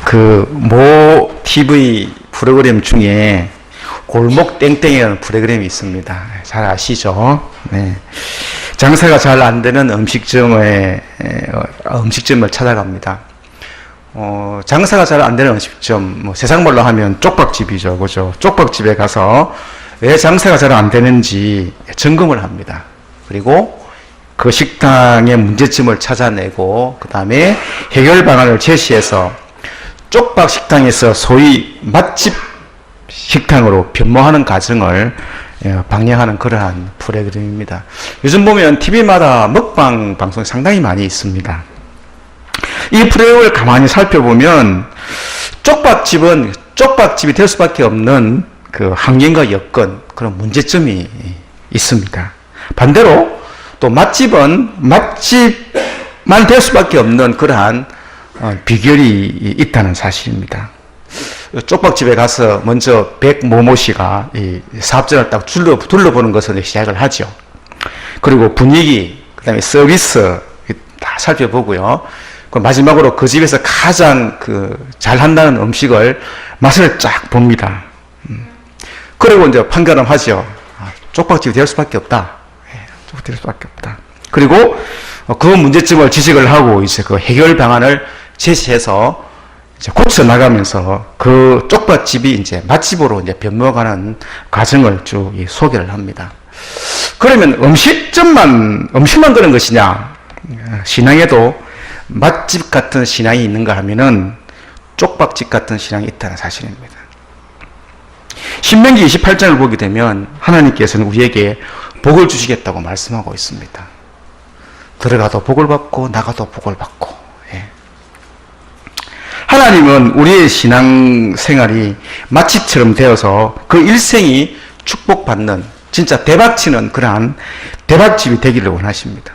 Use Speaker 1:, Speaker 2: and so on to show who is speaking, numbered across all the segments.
Speaker 1: 그 모 TV 프로그램 중에 골목 땡땡이라는 프로그램이 있습니다. 잘 아시죠? 네. 장사가 잘 안 되는 음식점을 찾아갑니다. 장사가 잘 안 되는 음식점, 뭐 세상 말로 하면 쪽박집이죠. 그죠? 쪽박집에 가서 왜 장사가 잘 안 되는지 점검을 합니다. 그리고 그 식당의 문제점을 찾아내고, 그 다음에 해결 방안을 제시해서 쪽박 식당에서 소위 맛집 식당으로 변모하는 과정을 방영하는 그러한 프로그램입니다. 요즘 보면 TV마다 먹방 방송이 상당히 많이 있습니다. 이 프로그램을 가만히 살펴보면 쪽박집은 쪽박집이 될 수밖에 없는 그 환경과 여건, 그런 문제점이 있습니다. 반대로 또 맛집은 맛집만 될 수밖에 없는 그러한 비결이 있다는 사실입니다. 쪽박집에 가서 먼저 백모모 씨가 이 사업장을 딱 둘러보는 것을 시작을 하죠. 그리고 분위기, 그 다음에 서비스 다 살펴보고요. 그 마지막으로 그 집에서 가장 잘한다는 음식을 맛을 쫙 봅니다. 그리고 이제 판단을 하죠. 쪽박집이 될 수밖에 없다. 쪽박집이 될 수밖에 없다. 그리고 그 문제점을 지적을 하고 이제 그 해결 방안을 제시해서 이제 고쳐 나가면서 그 쪽박집이 이제 맛집으로 이제 변모가는 과정을 쭉 소개를 합니다. 그러면 음식만 그런 것이냐? 신앙에도 맛집 같은 신앙이 있는가 하면은 쪽박집 같은 신앙이 있다는 사실입니다. 신명기 28장을 보게 되면 하나님께서는 우리에게 복을 주시겠다고 말씀하고 있습니다. 들어가도 복을 받고 나가도 복을 받고. 하나님은 우리의 신앙생활이 맛집처럼 되어서 그 일생이 축복받는, 진짜 대박치는 그러한 대박집이 되기를 원하십니다.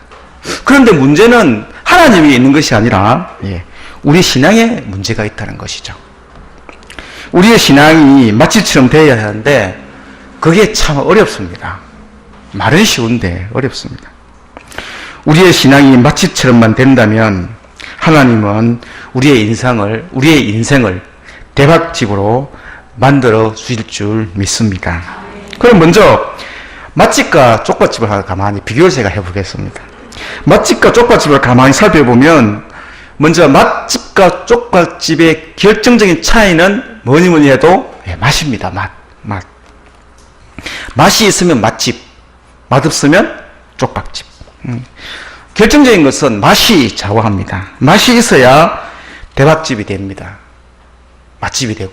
Speaker 1: 그런데 문제는 하나님이 있는 것이 아니라 우리 신앙에 문제가 있다는 것이죠. 우리의 신앙이 맛집처럼 되어야 하는데 그게 참 어렵습니다. 말은 쉬운데 어렵습니다. 우리의 신앙이 맛집처럼만 된다면 하나님은 우리의 인생을 대박집으로 만들어 주실 줄 믿습니다. 그럼 먼저 맛집과 쪽박집을 가만히 비교를 제가 해보겠습니다. 맛집과 쪽박집을 가만히 살펴보면 먼저 맛집과 쪽박집의 결정적인 차이는 뭐니 해도 맛입니다. 맛. 맛이 있으면 맛집, 맛없으면 쪽박집. 결정적인 것은 맛이 좌우합니다. 맛이 있어야 대박집이 됩니다. 맛집이 되고.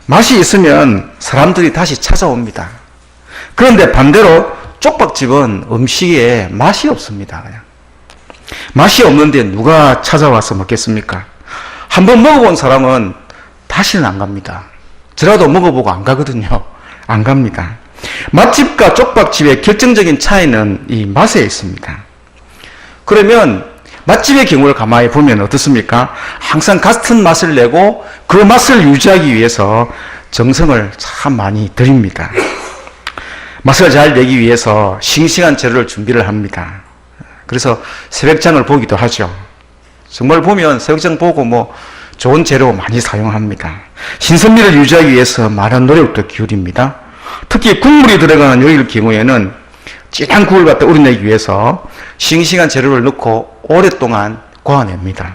Speaker 1: 맛이 있으면 사람들이 다시 찾아옵니다. 그런데 반대로 쪽박집은 음식에 맛이 없습니다. 그냥. 맛이 없는데 누가 찾아와서 먹겠습니까? 한번 먹어본 사람은 다시는 안 갑니다. 저라도 먹어보고 안 가거든요. 안 갑니다. 맛집과 쪽박집의 결정적인 차이는 이 맛에 있습니다. 그러면 맛집의 경우를 가만히 보면 어떻습니까? 항상 같은 맛을 내고 그 맛을 유지하기 위해서 정성을 참 많이 들입니다. 맛을 잘 내기 위해서 싱싱한 재료를 준비를 합니다. 그래서 새벽장을 보기도 하죠. 정말 보면 새벽장 보고 뭐 좋은 재료 많이 사용합니다. 신선미를 유지하기 위해서 많은 노력도 기울입니다. 특히 국물이 들어가는 요리의 경우에는 진한 국을 갖다 우려내기 위해서 싱싱한 재료를 넣고 오랫동안 고아냅니다.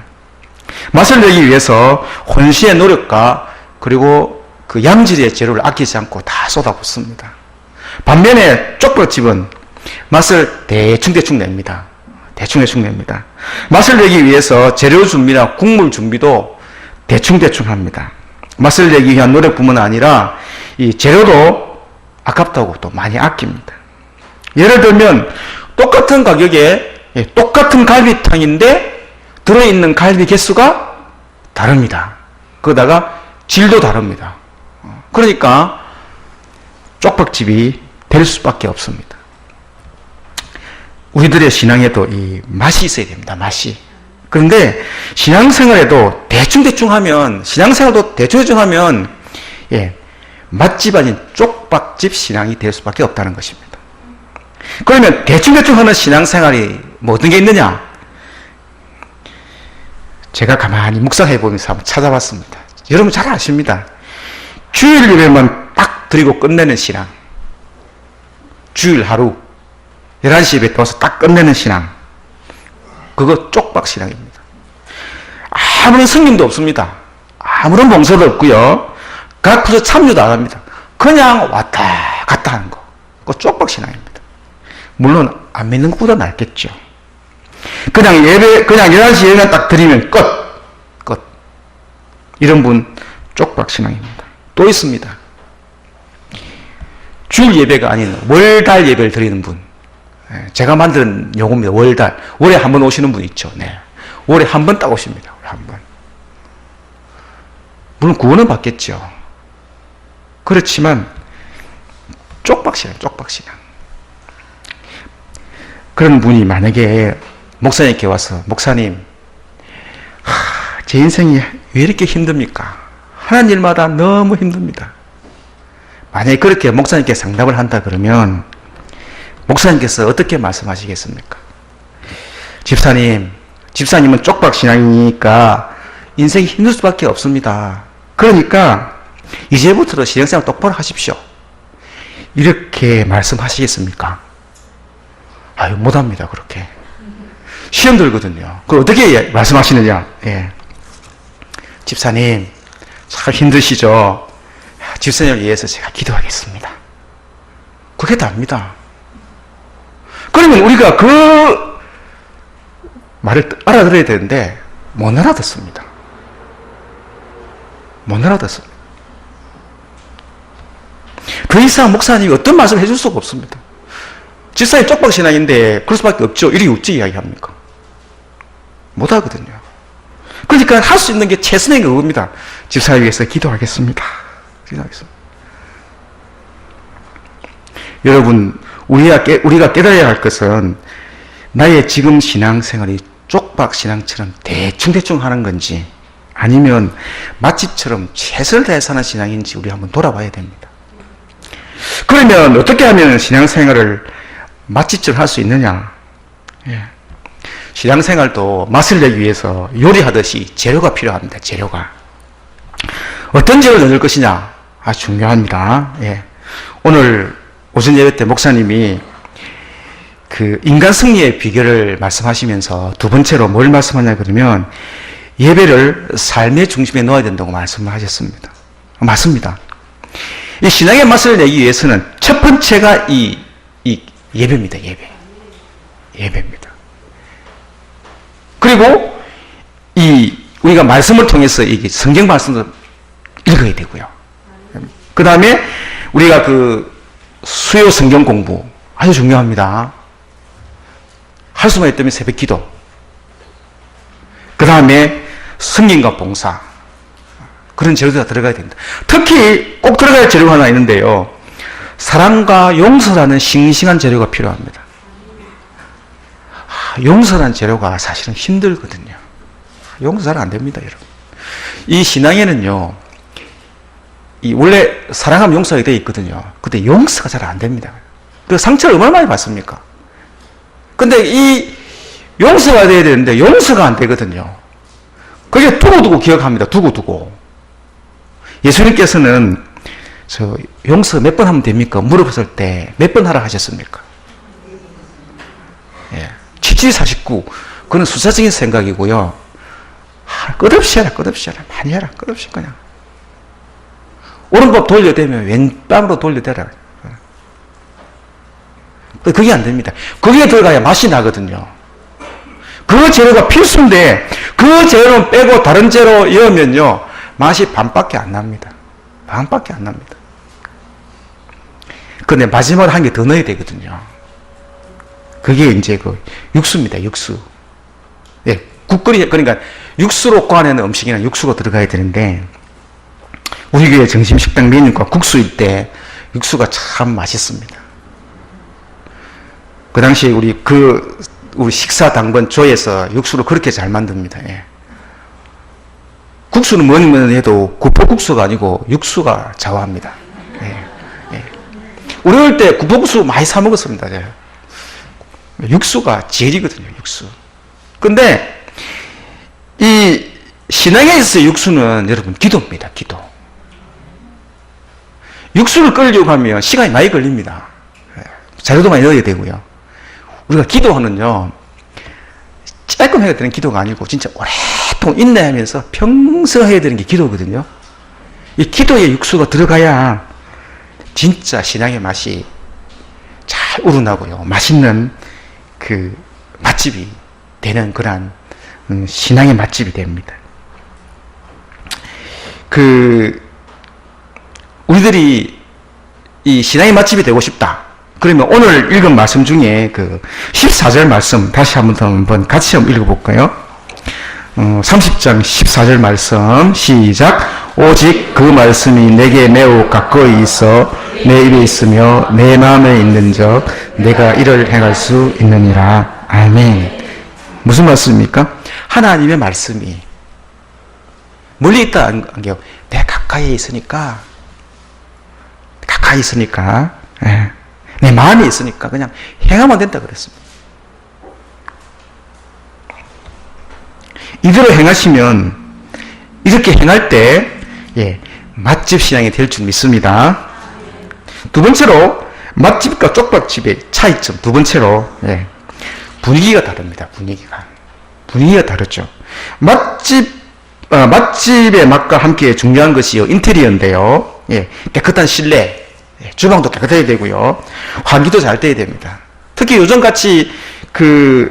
Speaker 1: 맛을 내기 위해서 혼신의 노력과 그리고 그 양질의 재료를 아끼지 않고 다 쏟아붓습니다. 반면에 쪽박집은 맛을 대충 냅니다. 대충 냅니다. 맛을 내기 위해서 재료 준비나 국물 준비도 대충 합니다. 맛을 내기 위한 노력뿐만 아니라 이 재료도 아깝다고 또 많이 아낍니다. 예를 들면 똑같은 가격에 똑같은 갈비탕인데 들어있는 갈비 개수가 다릅니다. 거기다가 질도 다릅니다. 그러니까 쪽박집이 될 수밖에 없습니다. 우리들의 신앙에도 이 맛이 있어야 됩니다. 맛이. 그런데 신앙생활도 대충 하면 맛집 아닌 쪽박집 신앙이 될 수밖에 없다는 것입니다. 그러면 대충 하는 신앙생활이 뭐 어떤 게 있느냐? 제가 가만히 묵상해 보면서 한번 찾아봤습니다. 여러분 잘 아십니다. 주일 예배만 딱 드리고 끝내는 신앙. 주일 하루 11시 예배 와서 딱 끝내는 신앙. 그거 쪽박 신앙입니다. 아무런 승림도 없습니다. 아무런 봉사도 없고요. 각부서 참여도 안 합니다. 그냥 왔다 갔다 하는 거. 그거 쪽박 신앙입니다. 물론 안 믿는 것보다 낫겠죠. 그냥 11시 예배만 딱 드리면 끝. 이런 분 쪽박 신앙입니다. 또 있습니다. 주일 예배가 아닌 월달 예배를 드리는 분. 제가 만든 용어입니다. 월달. 월에 한 번 오시는 분 있죠. 네. 월에 한 번 딱 오십니다. 한 번. 물론 구원은 받겠죠. 그렇지만 쪽박 신앙. 그런 분이 만약에 목사님께 와서 목사님, 제 인생이 왜 이렇게 힘듭니까? 하는 일마다 너무 힘듭니다. 만약에 그렇게 목사님께 상담을 한다 그러면 목사님께서 어떻게 말씀하시겠습니까? 집사님은 쪽박 신앙이니까 인생이 힘들 수밖에 없습니다. 그러니까 이제부터 신앙생활 똑바로 하십시오. 이렇게 말씀하시겠습니까? 아유, 못합니다. 그렇게. 시험 들거든요. 그걸 어떻게 말씀하시느냐? 예. 집사님, 참 힘드시죠? 집사님을 위해서 제가 기도하겠습니다. 그게 답니다. 그러면 우리가 그 말을 알아들어야 되는데 못 알아듣습니다. 더 이상 목사님이 어떤 말씀을 해줄 수가 없습니다. 집사님 쪽박 신앙인데 그럴 수밖에 없죠. 이렇게 어찌 이야기합니까? 못 하거든요. 그러니까 할 수 있는 게 최선의 그겁니다. 집사님 위해서 기도하겠습니다. 여러분, 우리가 깨달아야 할 것은 나의 지금 신앙생활이 쪽박 신앙처럼 대충 하는 건지 아니면 맛집처럼 최선을 다해서 하는 신앙인지 우리 한번 돌아봐야 됩니다. 그러면 어떻게 하면 신앙생활을 맛집처럼 할 수 있느냐? 예. 신앙생활도 맛을 내기 위해서 요리하듯이 재료가 필요합니다. 재료가. 어떤 재료를 넣을 것이냐? 중요합니다. 예. 오늘 오전 예배 때 목사님이 그 인간 승리의 비결을 말씀하시면서 두 번째로 뭘 말씀하냐 그러면 예배를 삶의 중심에 넣어야 된다고 말씀하셨습니다. 맞습니다. 이 신앙의 맛을 내기 위해서는 첫 번째가 이 예배입니다. 예배입니다. 그리고 우리가 말씀을 통해서 이 성경 말씀을 읽어야 되고요. 그 다음에 우리가 그 수요 성경 공부 아주 중요합니다. 할 수만 있다면 새벽 기도. 그 다음에 성경과 봉사. 그런 재료가 들어가야 됩니다. 특히 꼭 들어가야 할 재료가 하나 있는데요. 사랑과 용서라는 싱싱한 재료가 필요합니다. 용서라는 재료가 사실은 힘들거든요. 용서 잘 안 됩니다, 여러분. 이 신앙에는요, 원래 사랑하면 용서가 되어 있거든요. 근데 용서가 잘 안 됩니다. 그 상처를 얼마나 많이 받습니까? 근데 이 용서가 돼야 되는데 용서가 안 되거든요. 그게 두고두고 기억합니다. 두고두고. 예수님께서는 용서 몇 번 하면 됩니까? 물어봤을 때 몇 번 하라 하셨습니까? 예. 7749. 그건 숫자적인 생각이고요. 끝없이 해라. 많이 해라. 끝없이 그냥. 오른밥 돌려대면 왼뺨으로 돌려대라. 그게 안 됩니다. 그게 들어가야 맛이 나거든요. 그 재료가 필수인데 그 재료는 빼고 다른 재료 넣으면요 맛이 반밖에 안 납니다. 근데 마지막으로 한 개 더 넣어야 되거든요. 그게 이제 그 육수입니다. 육수. 예, 그러니까 육수로 꽈내는 음식에는 육수가 들어가야 되는데 우리 교회 점심 식당 메뉴가 국수일 때 육수가 참 맛있습니다. 그 당시에 우리 식사 당번 조에서 육수를 그렇게 잘 만듭니다. 예. 국수는 뭐니 해도 구포국수가 아니고 육수가 좌우합니다. 예. 예. 우리 어릴 때 구포국수 많이 사 먹었습니다. 예. 육수가 제일이거든요, 육수. 근데 이 신앙에 있어서 육수는 여러분 기도입니다. 기도. 육수를 끓이려고 하면 시간이 많이 걸립니다. 자료도 많이 넣어야 되고요. 우리가 기도하는요, 조금 해야 되는 기도가 아니고 진짜 오랫동안 인내하면서 평생 해야 되는 게 기도거든요. 이 기도의 육수가 들어가야 진짜 신앙의 맛이 잘 우러나고요. 맛있는 그 맛집이 되는 그런 신앙의 맛집이 됩니다. 우리들이 이 신앙의 맛집이 되고 싶다. 그러면 오늘 읽은 말씀 중에 14절 말씀 다시 한번 같이 한번 읽어볼까요? 30장 14절 말씀 시작. 오직 그 말씀이 내게 매우 가까이 있어 내 입에 있으며 내 마음에 있는 적 내가 이를 행할 수 있느니라. 아멘. 무슨 말씀입니까? 하나님의 말씀이 멀리 있다는 게요. 내 가까이 있으니까 내 마음에 있으니까 그냥 행하면 된다 그랬습니다. 이대로 행하시면 이렇게 행할 때 맛집 신앙이 될 줄 믿습니다. 두 번째로 맛집과 쪽밥집의 차이점. 두 번째로 분위기가 다릅니다. 분위기가 다르죠. 맛집의 맛과 함께 중요한 것이 인테리어인데요. 깨끗한 실내, 주방도 깨끗해야 되고요. 환기도 잘 돼야 됩니다. 특히 요즘같이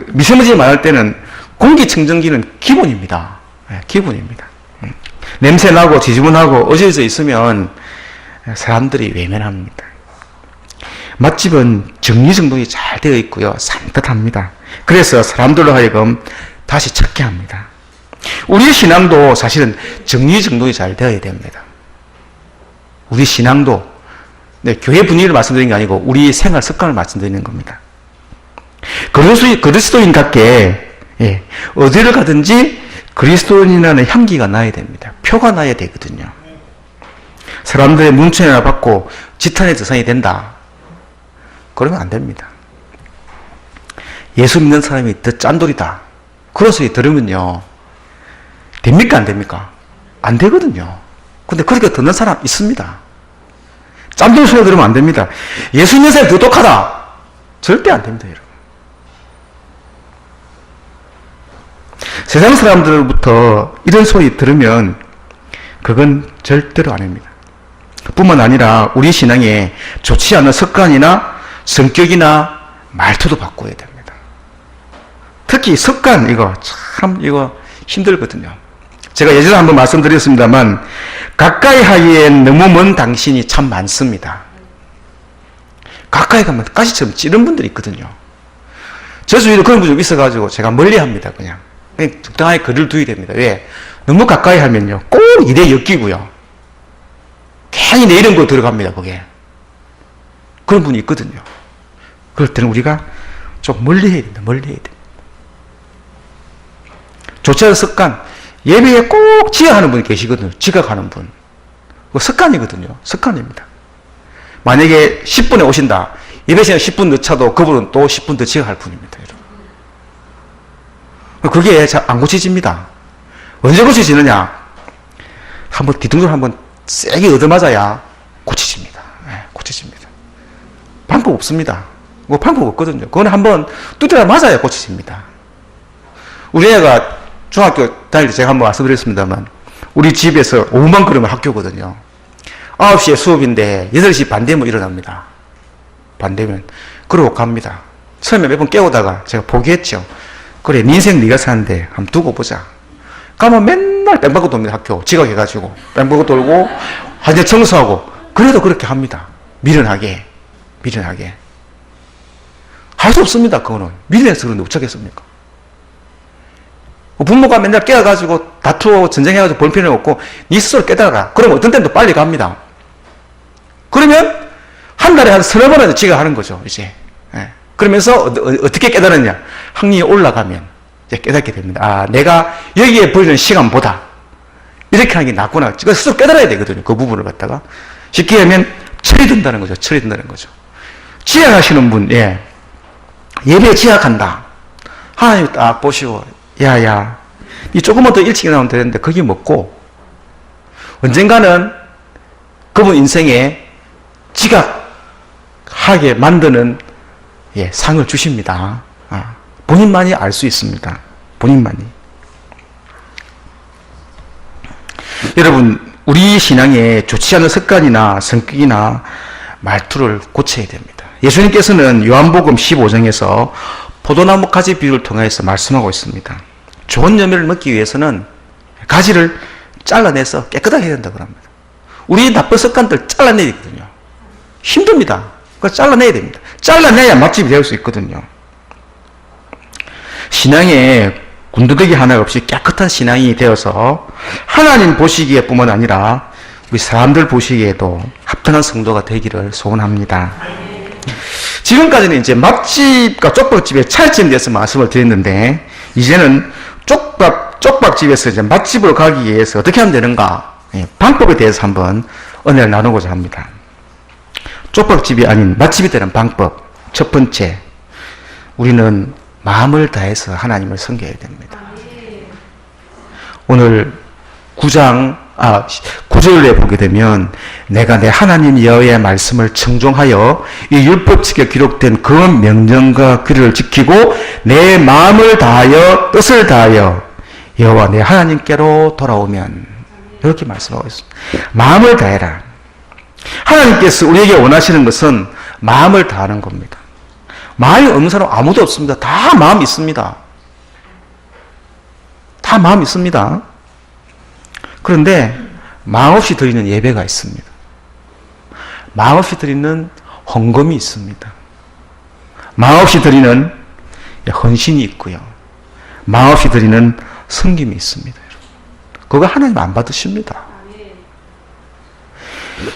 Speaker 1: 미세먼지 많을 때는 공기청정기는 기본입니다. 기본입니다. 냄새나고 지저분하고 어지러져 있으면 사람들이 외면합니다. 맛집은 정리정돈이 잘 되어 있고요. 산뜻합니다. 그래서 사람들로 하여금 다시 찾게 합니다. 우리의 신앙도 사실은 정리정돈이 잘 되어야 됩니다. 우리 신앙도 교회 분위기를 말씀드리는 게 아니고 우리 생활 습관을 말씀드리는 겁니다. 그리스도인답게 어디를 가든지 그리스도인이라는 향기가 나야 됩니다. 표가 나야 되거든요. 사람들의 문천이나 받고 지탄의 대상이 된다. 그러면 안 됩니다. 예수 믿는 사람이 더 짠돌이다. 그런 소리 들으면요. 됩니까? 안 됩니까? 안 되거든요. 근데 그렇게 듣는 사람 있습니다. 짠돌이 소리 들으면 안 됩니다. 예수 믿는 사람이 더 똑하다. 절대 안 됩니다, 여러분. 세상 사람들부터 이런 소리 들으면 그건 절대로 아닙니다. 뿐만 아니라 우리 신앙에 좋지 않은 습관이나 성격이나 말투도 바꿔야 됩니다. 특히 습관, 이거 힘들거든요. 제가 예전에 한번 말씀드렸습니다만 가까이 하기엔 너무 먼 당신이 참 많습니다. 가까이 가면 가시처럼 찌른 분들이 있거든요. 저 주위도 그런 분이 좀 있어가지고 제가 멀리 합니다. 그냥 적당하게 거리를 두어야 됩니다. 왜? 너무 가까이 하면요 꼭 일에 엮이고요. 괜히 내 이름 거 들어갑니다. 그게 그런 분이 있거든요. 그럴 때는 우리가 좀 멀리 해야 됩니다. 멀리 해야 됩니다. 좋지 않은 습관, 예배에 꼭 지각하는 분이 계시거든요. 지각하는 분. 그거 습관이거든요. 습관입니다. 만약에 10분에 오신다. 예배 시간 10분 늦춰도 그분은 또 10분 더 지각할 분입니다. 그게 잘 안 고쳐집니다. 언제 고쳐지느냐? 한번 뒤통수를 한번 세게 얻어맞아야 고쳐집니다. 고쳐집니다. 방법 없습니다. 뭐 방법 없거든요. 그건 한번 두드려 맞아야 고쳐집니다. 우리 애가 중학교 다닐 때 제가 한번 말씀드렸습니다만 우리 집에서 오후만 걸으면 학교거든요. 9시에 수업인데 8시 반 되면 일어납니다. 반 되면. 그러고 갑니다. 처음에 몇 번 깨우다가 제가 포기했죠. 그래, 네 인생 네가 사는데 한번 두고 보자. 가면 맨날 뺑뺑고 돕니다. 학교 지각해가지고 뺑뺑고 돌고 화장실 청소하고. 그래도 그렇게 합니다. 미련하게 할 수 없습니다. 그거는 미련해서 그런데 어쩌겠습니까? 부모가 맨날 깨워가지고 다투고 전쟁해가지고 볼 필요는 없고 네 스스로 깨달아라. 그러면 어떤 때는 또 빨리 갑니다. 그러면 한 달에 한 서너 번은 지각하는 거죠. 이제 그러면서 어떻게 깨달았냐? 학년이 올라가면 이제 깨닫게 됩니다. 아, 내가 여기에 버리는 시간보다 이렇게 하는 게 낫구나. 스스로 깨달아야 되거든요. 그 부분을 갖다가. 쉽게 하면 철이 든다는 거죠. 철이 든다는 거죠. 지각하시는 분, 예배에 지각한다. 하나님 딱 보시고, 야야, 이 조금만 더 일찍 일어나면 되는데 그게 먹고 언젠가는 그분 인생에 지각하게 만드는 상을 주십니다. 본인만이 알 수 있습니다. 본인만이. 여러분, 우리 신앙에 좋지 않은 습관이나 성격이나 말투를 고쳐야 됩니다. 예수님께서는 요한복음 15장에서 포도나무 가지 비유를 통해서 말씀하고 있습니다. 좋은 열매를 먹기 위해서는 가지를 잘라내서 깨끗하게 해야 된다고 합니다. 우리 나쁜 습관들 잘라내야 되거든요. 힘듭니다. 그걸 잘라내야 됩니다. 잘라내야 맛집이 될 수 있거든요. 신앙에 군더더기 하나 없이 깨끗한 신앙이 되어서 하나님 보시기에 뿐만 아니라 우리 사람들 보시기에도 합당한 성도가 되기를 소원합니다. 지금까지는 이제 맛집과 쪽밥집의 차이점에 대해서 말씀을 드렸는데, 이제는 쪽밥집에서 이제 맛집으로 가기 위해서 어떻게 하면 되는가, 방법에 대해서 한번 은혜를 나누고자 합니다. 쪽밥집이 아닌 맛집이 되는 방법. 첫 번째, 우리는 마음을 다해서 하나님을 섬겨야 됩니다. 오늘 9절에 보게 되면 내가 내 하나님 여호와의 말씀을 청종하여 이 율법책에 기록된 그 명령과 규례를 지키고 내 마음을 다하여 뜻을 다하여 여호와 내 하나님께로 돌아오면, 이렇게 말씀하고 있습니다. 마음을 다해라. 하나님께서 우리에게 원하시는 것은 마음을 다하는 겁니다. 마음이 없는 사람 아무도 없습니다. 다 마음이 있습니다. 다 마음이 있습니다. 그런데 마음 없이 드리는 예배가 있습니다. 마음 없이 드리는 헌금이 있습니다. 마음 없이 드리는 헌신이 있고요. 마음 없이 드리는 섬김이 있습니다. 그거 하나님 안 받으십니다.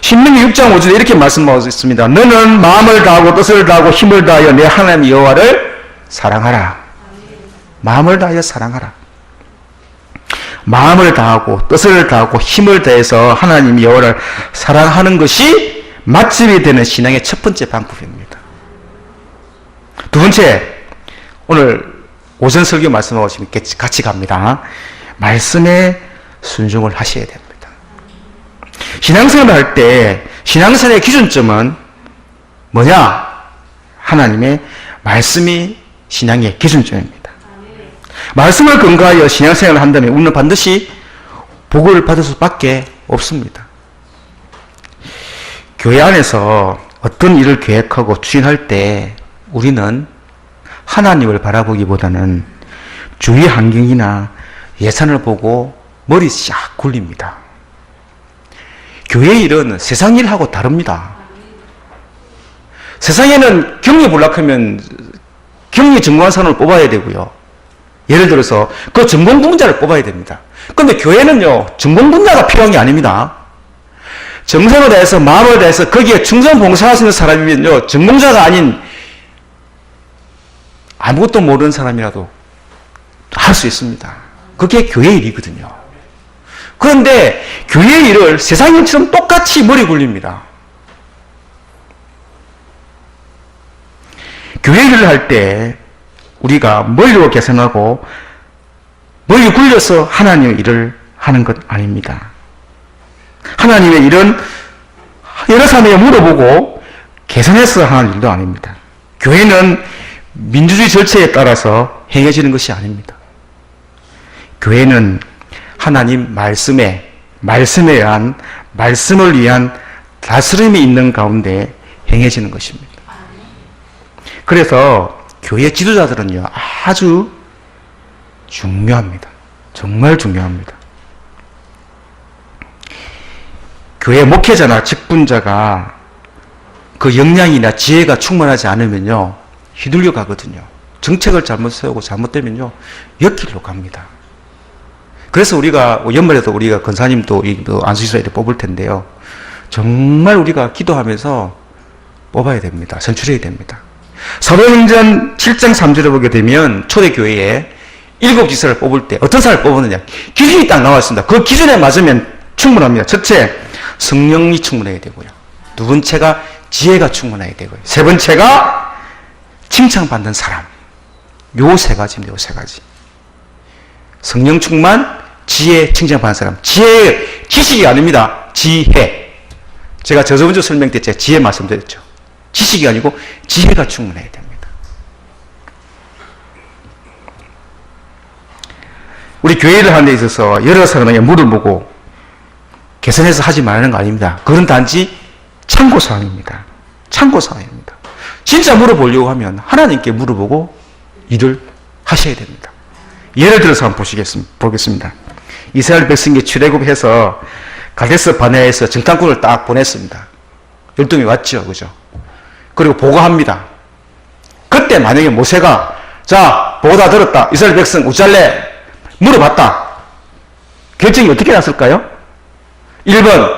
Speaker 1: 신명기 6장 5절에 이렇게 말씀하고 있습니다. 너는 마음을 다하고 뜻을 다하고 힘을 다하여 내 하나님 여호와를 사랑하라. 마음을 다하여 사랑하라. 마음을 다하고 뜻을 다하고 힘을 다해서 하나님 여호와를 사랑하는 것이 맛집이 되는 신앙의 첫 번째 방법입니다. 두 번째, 오늘 오전 설교 말씀하고 지금 같이 갑니다. 말씀에 순종을 하셔야 됩니다. 신앙생활을 할 때 신앙생활의 기준점은 뭐냐? 하나님의 말씀이 신앙의 기준점입니다. 말씀을 근거하여 신앙생활을 한다면 우리는 반드시 복을 받을 수밖에 없습니다. 교회 안에서 어떤 일을 계획하고 추진할 때 우리는 하나님을 바라보기보다는 주위 환경이나 예산을 보고 머리 싹 굴립니다. 교회 일은 세상 일하고 다릅니다. 세상에는 격리 보려면 격리 전공한사람을 뽑아야 되고요. 예를 들어서 그 전공 분야를 뽑아야 됩니다. 그런데 교회는요, 전공 분야가 필요한 게 아닙니다. 정성을 다해서 마음을 다해서 거기에 충성 봉사할 수 있는 사람이면요, 전공자가 아닌 아무것도 모르는 사람이라도 할 수 있습니다. 그게 교회 일이거든요. 그런데 교회 일을 세상 일처럼 똑같이 머리 굴립니다. 교회 일을 할 때 우리가 머리로 계산하고 머리 굴려서 하나님의 일을 하는 것 아닙니다. 하나님의 일은 여러 사람에게 물어보고 계산해서 하는 일도 아닙니다. 교회는 민주주의 절차에 따라서 행해지는 것이 아닙니다. 교회는 하나님 말씀을 위한 다스림이 있는 가운데 행해지는 것입니다. 그래서 교회 지도자들은요, 아주 중요합니다. 정말 중요합니다. 교회 목회자나 직분자가 그 역량이나 지혜가 충만하지 않으면요, 휘둘려 가거든요. 정책을 잘못 세우고 잘못되면요, 역길로 갑니다. 그래서 우리가 연말에도 우리가 권사님도 안수지사에 뽑을 텐데요, 정말 우리가 기도하면서 뽑아야 됩니다. 선출해야 됩니다. 사도행전 7장 3절에 보게 되면 초대교회에 7지사를 뽑을 때 어떤 사람을 뽑았느냐, 기준이 딱 나왔습니다. 그 기준에 맞으면 충분합니다. 첫째, 성령이 충분해야 되고요. 두 번째가 지혜가 충분해야 되고요. 세 번째가 칭찬받는 사람. 요 세 가지입니다. 요 세 가지. 성령 충만, 지혜 칭찬받는 사람. 지혜, 지식이 아닙니다. 지혜. 제가 저번 주 설명 때 제가 지혜 말씀드렸죠. 지식이 아니고 지혜가 충만해야 됩니다. 우리 교회를 하는 데 있어서 여러 사람에게 물어보고 개선해서 하지 말라는 거 아닙니다. 그건 단지 참고사항입니다. 참고사항입니다. 진짜 물어보려고 하면 하나님께 물어보고 일을 하셔야 됩니다. 예를 들어서 한번 보겠습니다. 이스라엘 백성이 출애굽해서 가데스 바네아에서 정탐꾼을 딱 보냈습니다. 열동이 왔죠. 그죠? 그리고 보고합니다. 그때 만약에 모세가 자, 보고 다 들었다. 이스라엘 백성 우짤래 물어봤다. 결정이 어떻게 났을까요? 1번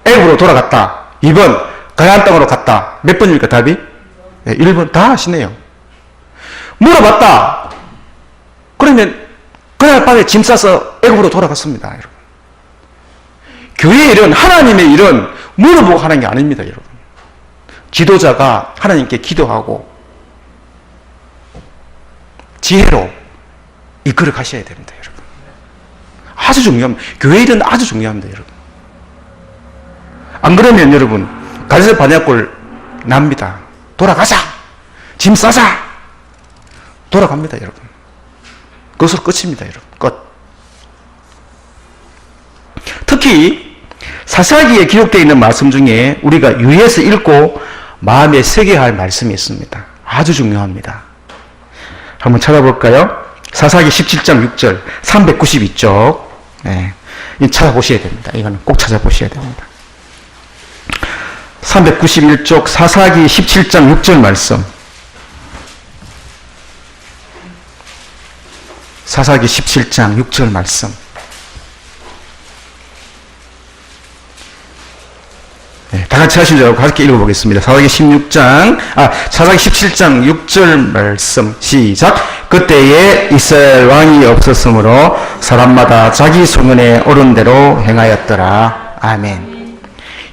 Speaker 1: 애굽으로 돌아갔다. 2번 가나안 땅으로 갔다. 몇 번입니까 답이? 네, 1번 다 하시네요. 물어봤다. 그러면 그날 밤에 짐 싸서 애굽으로 돌아갔습니다. 여러분. 교회의 일은 하나님의 일은 물어보고 하는 게 아닙니다. 여러분. 지도자가 하나님께 기도하고 지혜로 이끌어 가셔야 됩니다. 여러분. 아주 중요합니다. 교회 일은 아주 중요합니다. 여러분. 안 그러면 여러분 가데스 바네아골 납니다. 돌아가자. 짐 싸자. 돌아갑니다. 여러분. 그것으로 끝입니다. 여러분. 끝. 특히 사사기에 기록되어 있는 말씀 중에 우리가 유의해서 읽고 마음에 새겨야 할 말씀이 있습니다. 아주 중요합니다. 한번 찾아볼까요? 사사기 17장 6절 392쪽 네. 찾아보셔야 됩니다. 이거는 꼭 찾아보셔야 됩니다. 391쪽 사사기 17장 6절 말씀. 사사기 17장 6절 말씀. 네, 다 같이 하신 줄 알고 함께 읽어보겠습니다. 사사기 17장 6절 말씀 시작. 그때에 이스라엘 왕이 없었으므로 사람마다 자기 소견에 옳은 대로 행하였더라. 아멘.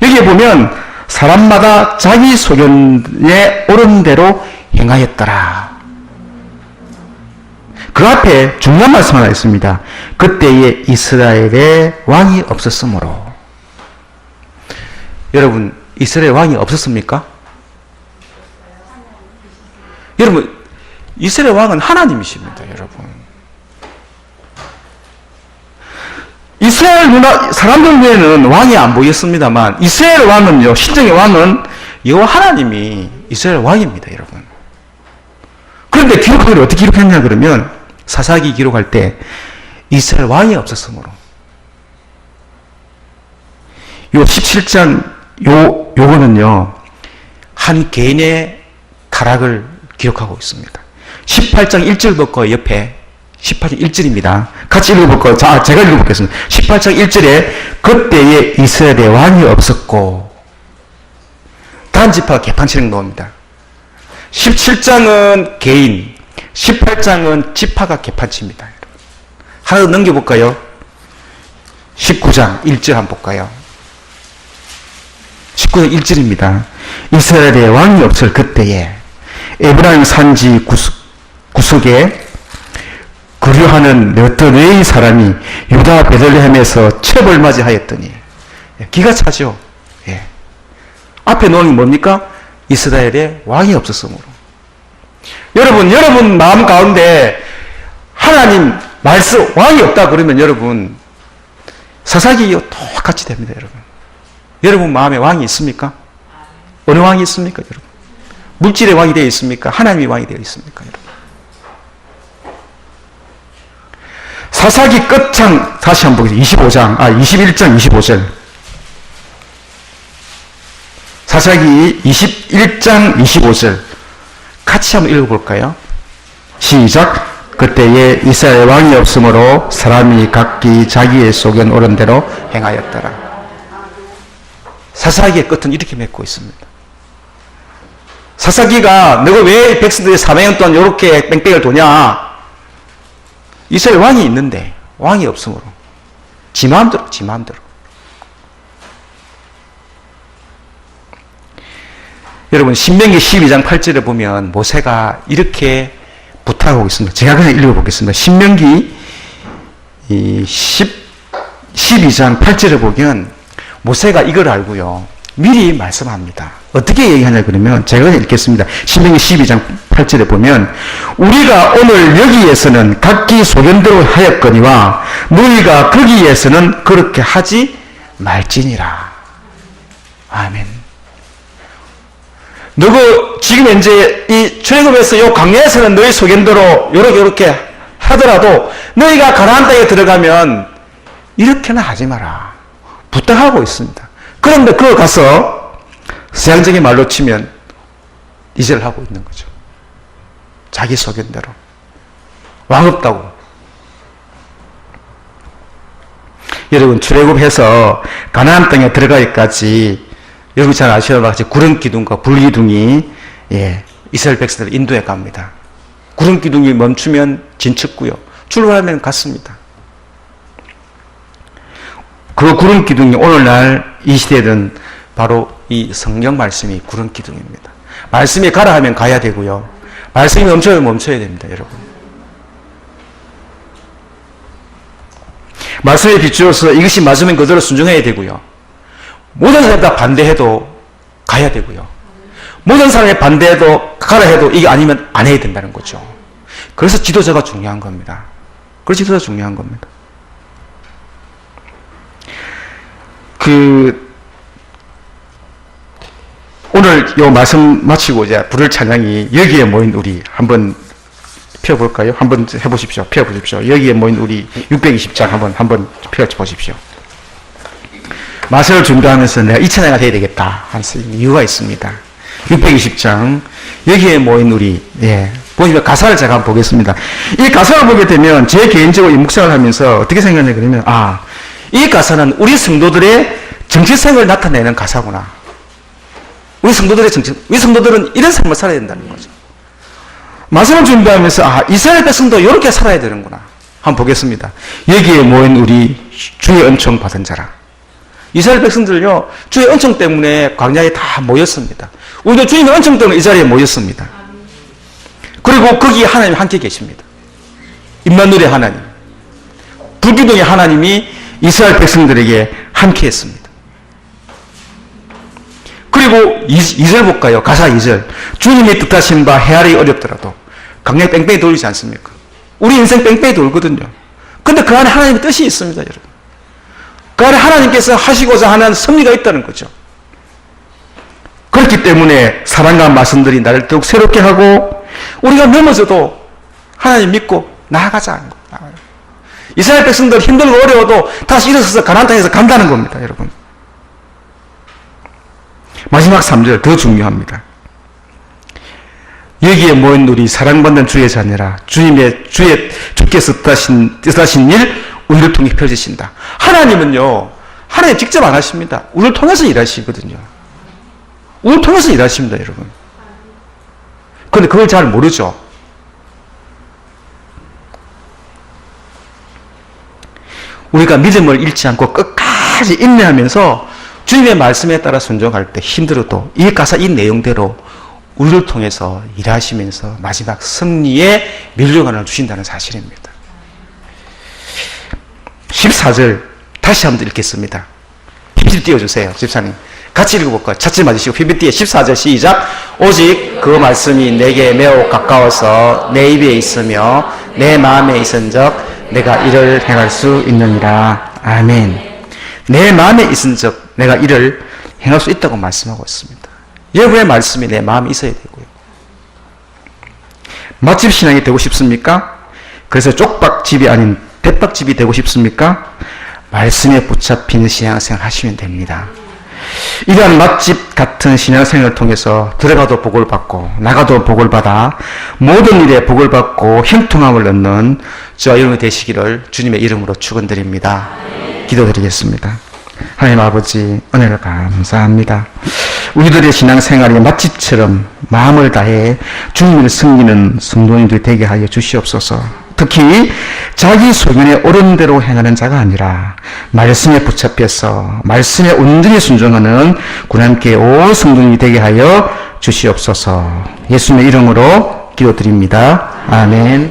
Speaker 1: 여기에 보면 사람마다 자기 소견에 옳은 대로 행하였더라. 그 앞에 중요한 말씀 하나 있습니다. 그때에 이스라엘의 왕이 없었으므로. 여러분, 이스라엘 왕이 없었습니까? 여러분, 이스라엘 왕은 하나님이십니다, 여러분. 이스라엘 사람들 외에는 왕이 안 보였습니다만, 이스라엘 왕은요, 신정의 왕은 여호와 하나님이 이스라엘 왕입니다, 여러분. 그런데 기록을 어떻게 기록했냐, 그러면, 사사기 기록할 때, 이스라엘 왕이 없었으므로. 요 17장, 요거는요, 한 개인의 타락을 기록하고 있습니다. 18장 1절부터 옆에 18장 1절입니다. 같이 읽어볼까요? 자, 제가 읽어보겠습니다. 18장 1절에 그때에 이스라엘에 왕이 없었고 단지파 개판치는 나옵니다. 17장은 개인, 18장은 지파가 개판치입니다. 하나 더 넘겨볼까요? 19장 1절 한번 볼까요? 19장 1절입니다. 이스라엘에 왕이 없을 그때에 에브라임 산지 구석에 거류하는 어떤 외의 사람이 유다 베들레헴에서 체벌맞이하였더니 기가 차죠. 예. 앞에 놓은 게 뭡니까? 이스라엘에 왕이 없었으므로. 여러분 마음 가운데 하나님 말씀 왕이 없다 그러면 여러분 사사기 똑같이 됩니다. 여러분 마음에 왕이 있습니까? 어느 왕이 있습니까? 여러분 물질의 왕이 되어 있습니까? 하나님의 왕이 되어 있습니까? 여러분 사사기 끝장 다시 한번 보겠습니다. 21장 25절 사사기 21장 25절 같이 한번 읽어볼까요? 시작. 그때에 이스라엘 왕이 없으므로 사람이 각기 자기의 소견 옳은 대로 행하였더라. 사사기의 끝은 이렇게 맺고 있습니다. 사사기가 너가 왜 백성들이 400년 동안 이렇게 뺑뺑이를 도냐? 이스라엘 왕이 있는데 왕이 없으므로 지 마음대로 여러분 신명기 12장 8절에 보면 모세가 이렇게 부탁하고 있습니다. 제가 그냥 읽어보겠습니다. 신명기 이 12장 8절에 보면 모세가 이걸 알고요. 미리 말씀합니다. 어떻게 얘기하냐 그러면 제가 읽겠습니다. 신명기 12장 8절에 보면 우리가 오늘 여기에서는 각기 소견대로 하였거니와 너희가 거기에서는 그렇게 하지 말지니라. 아멘. 너그 지금 이제 이 출애굽에서 요 광야에서는 너희 소견대로 요렇게 하더라도 너희가 가나안 땅에 들어가면 이렇게는 하지 마라. 부탁하고 있습니다. 그런데 그거 가서 서양적인 말로 치면 이제를 하고 있는 거죠. 자기 소견대로. 왕 없다고. 여러분 출애굽해서 가나안 땅에 들어가기까지 여러분 잘 아시는 것 같이 구름 기둥과 불 기둥이 이스라엘 백성들을 인도해 갑니다. 구름 기둥이 멈추면 진척고요. 출발하면 갔습니다. 그 구름 기둥이 오늘날 이 시대는 바로 이 성경 말씀이 구름 기둥입니다. 말씀이 가라 하면 가야 되고요. 말씀이 멈춰야 멈춰야 됩니다, 여러분. 말씀에 비추어서 이것이 맞으면 그대로 순종해야 되고요. 모든 사람이 다 반대해도 가야 되고요. 모든 사람이 반대해도 가라 해도 이게 아니면 안 해야 된다는 거죠. 그래서 지도자가 중요한 겁니다. 그래서 지도자가 중요한 겁니다. 오늘 요 말씀 마치고 이제 부를 찬양이 여기에 모인 우리 한번 펴볼까요? 한번 해보십시오. 펴보십시오. 여기에 모인 우리 620장 한번 펴보십시오. 마설을 준비하면서 내가 이 찬양가 돼야 되겠다 하는 이유가 있습니다. 620장 여기에 모인 우리 보시면 가사를 제가 한번 보겠습니다. 이 가사를 보게 되면 제 개인적으로 이 묵상을 하면서 어떻게 생각하냐 그러면 이 가사는 우리 성도들의 정체성을 나타내는 가사구나. 우리 성도들은 이런 삶을 살아야 된다는 거죠. 말씀을 준비하면서 이스라엘 백성도 이렇게 살아야 되는구나. 한번 보겠습니다. 여기에 모인 우리 주의 은총 받은 자라. 이스라엘 백성들은요, 주의 은총 때문에 광야에 다 모였습니다. 우리도 주님의 은총 때문에 이 자리에 모였습니다. 그리고 거기에 하나님 함께 계십니다. 임마누엘의 하나님, 불기둥의 하나님이 이스라엘 백성들에게 함께 했습니다. 그리고 2절 볼까요? 가사 2절. 주님의 뜻하신 바 헤아리기 어렵더라도 강에 뺑뺑이 돌리지 않습니까? 우리 인생 뺑뺑이 돌거든요. 근데 그 안에 하나님의 뜻이 있습니다, 여러분. 그 안에 하나님께서 하시고자 하는 섭리가 있다는 거죠. 그렇기 때문에 사랑과 말씀들이 나를 더욱 새롭게 하고 우리가 넘어져도 하나님 믿고 나아가자. 이스라엘 백성들 힘들고 어려워도 다시 일어서서 가나안 땅에서 간다는 겁니다, 여러분. 마지막 3절 더 중요합니다. 여기에 모인 우리 사랑받는 주의 자녀라. 주께서 뜻하신 일 우리를 통해 펼치신다. 하나님은요, 하나님 직접 안 하십니다. 우리를 통해서 일하시거든요. 우리를 통해서 일하십니다, 여러분. 그런데 그걸 잘 모르죠. 우리가 믿음을 잃지 않고 끝까지 인내하면서 주님의 말씀에 따라 순종할 때 힘들어도 이 가사 이 내용대로 우리를 통해서 일하시면서 마지막 승리의 면류관을 주신다는 사실입니다. 14절 다시 한번 읽겠습니다. PPT 띄워주세요. 집사님. 같이 읽어볼까요? 찾지 마시고 PPT에 14절 시작. 오직 그 말씀이 내게 매우 가까워서 내 입에 있으며 내 마음에 있은즉 내가 이를 행할 수 있느니라. 아멘. 내 마음에 있은즉 내가 이를 행할 수 있다고 말씀하고 있습니다. 여러분의 말씀이 내 마음에 있어야 되고요. 맛집 신앙이 되고 싶습니까? 그래서 쪽박집이 아닌 대박집이 되고 싶습니까? 말씀에 붙잡히는 신앙생활 하시면 됩니다. 이러한 맛집 같은 신앙생활을 통해서 들어가도 복을 받고 나가도 복을 받아 모든 일에 복을 받고 형통함을 얻는 저와 여러분이 되시기를 주님의 이름으로 축원드립니다. 기도드리겠습니다. 하나님 아버지 은혜를 감사합니다. 우리들의 신앙생활이 맛집처럼 마음을 다해 주님을 섬기는 성도님들이 되게 하여 주시옵소서. 특히 자기 소견에 옳은 대로 행하는 자가 아니라 말씀에 붙잡혀서 말씀에 온전히 순종하는 구원함께 온 성도님이 되게 하여 주시옵소서. 예수님의 이름으로 기도드립니다. 아멘.